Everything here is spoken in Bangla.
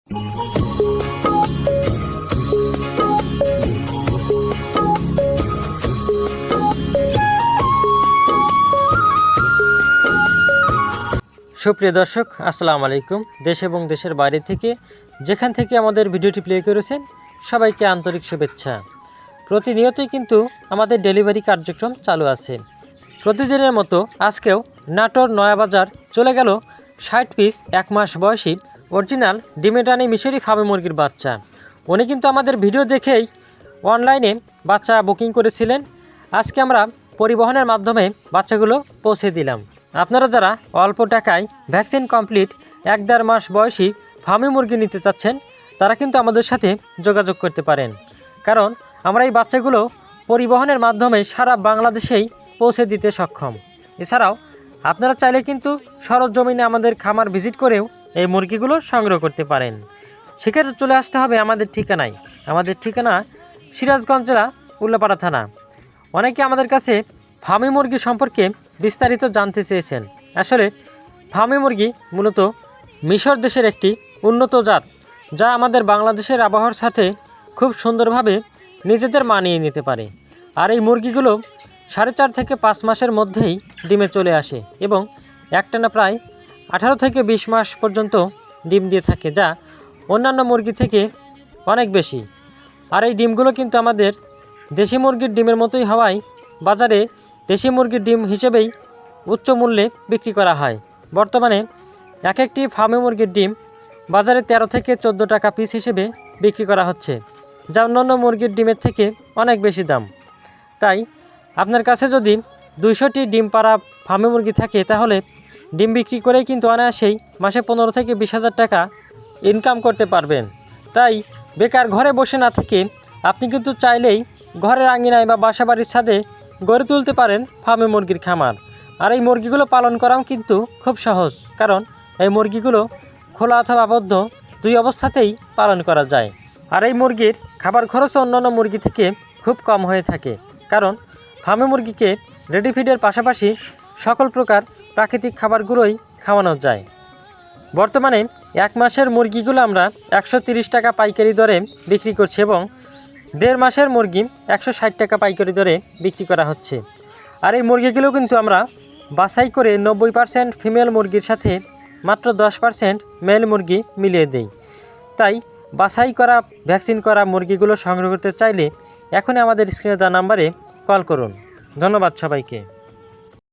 সুপ্রিয় দর্শক, আসসালামু আলাইকুম। দেশ এবং দেশের বাইরে থেকে যেখান থেকে আমাদের ভিডিওটি প্লে করেছেন সবাইকে আন্তরিক শুভেচ্ছা। প্রতিনিয়তই কিন্তু আমাদের ডেলিভারি কার্যক্রম চালু আছে। প্রতিদিনের মতো আজকেও নাটোর নয়াবাজার চলে গেল ৬০ পিস ১ মাস বয়সী অরিজিনাল ডিমের রানী মিশরি ফার্মি মুরগির বাচ্চা। উনি কিন্তু আমাদের ভিডিও দেখেই অনলাইনে বাচ্চা বুকিং করেছিলেন। আজকে আমরা পরিবহনের মাধ্যমে বাচ্চাগুলো পৌঁছে দিলাম। আপনারা যারা অল্প টাকায় ভ্যাকসিন কমপ্লিট ১-১.৫ মাস বয়সী ফার্মি মুরগি নিতে চাচ্ছেন তারা কিন্তু আমাদের সাথে যোগাযোগ করতে পারেন, কারণ আমরা এই বাচ্চাগুলো পরিবহনের মাধ্যমে সারা বাংলাদেশেই পৌঁছে দিতে সক্ষম। এছাড়াও আপনারা চাইলে কিন্তু সরজমিনে আমাদের খামার ভিজিট করেও এই মুরগিগুলো সংগ্রহ করতে পারেন। সেক্ষেত্রে চলে আসতে হবে আমাদের ঠিকানায়। আমাদের ঠিকানা সিরাজগঞ্জ জেলা উল্লাপাড়া থানা। অনেকে আমাদের কাছে ফার্মি মুরগি সম্পর্কে বিস্তারিত জানতে চেয়েছেন। আসলে ফার্মি মুরগি মূলত মিশর দেশের একটি উন্নত জাত, যা আমাদের বাংলাদেশের আবহাওয়ার সাথে খুব সুন্দরভাবে নিজেদের মানিয়ে নিতে পারে। আর এই মুরগিগুলো ৪.৫ থেকে ৫ মাসের মধ্যেই ডিমে চলে আসে এবং একটানা প্রায় ১৮ থেকে ২০ মাস পর্যন্ত ডিম দিয়ে থাকে, যা অন্যান্য মুরগি থেকে অনেক বেশি। আর এই ডিমগুলো কিন্তু আমাদের দেশি মুরগির ডিমের মতোই হওয়ায় বাজারে দেশি মুরগির ডিম হিসেবেই উচ্চ মূল্যে বিক্রি করা হয়। বর্তমানে এক একটি ফার্মি মুরগির ডিম বাজারে ১৩ থেকে ১৪ টাকা পিস হিসেবে বিক্রি করা হচ্ছে, যা অন্যান্য মুরগির ডিমের থেকে অনেক বেশি দাম। তাই আপনার কাছে যদি ২০০টি ডিম পাড়া ফার্মি মুরগি থাকে তাহলে ডিম বিক্রি করেই কিন্তু অনায়াসেই মাসে ১৫ থেকে ২০,০০০ টাকা ইনকাম করতে পারবেন। তাই বেকার ঘরে বসে না থেকে আপনি কিন্তু চাইলেই ঘরের আঙিনায় বা বাসাবাড়ির ছাদে গড়ে তুলতে পারেন ফার্মি মুরগির খামার। আর এই মুরগিগুলো পালন করাও কিন্তু খুব সহজ, কারণ এই মুরগিগুলো খোলা অথবা আবদ্ধ দুই অবস্থাতেই পালন করা যায়। আর এই মুরগির খাবার খরচ অন্যান্য মুরগি থেকে খুব কম হয়ে থাকে, কারণ ফার্মি মুরগিকে রেডি ফিডের পাশাপাশি সকল প্রকার প্রাকৃতিক খাবারগুলোই খাওয়ানো যায়। বর্তমানে ১ মাসের মুরগিগুলো আমরা ১৩০ টাকা পাইকারি দরে বিক্রি করছি এবং ১.৫ মাসের মুরগি ১৬০ টাকা পাইকারি দরে বিক্রি করা হচ্ছে। আর এই মুরগিগুলো কিন্তু আমরা বাছাই করে ৯০% ফিমেল মুরগির সাথে মাত্র 10% মেল মুরগি মিলিয়ে দেই। তাই বাছাই করা ভ্যাকসিন করা মুরগিগুলো সংগ্রহ করতে চাইলে এখনই আমাদের স্ক্রিনে দেওয়া নাম্বারে কল করুন। ধন্যবাদ সবাইকে।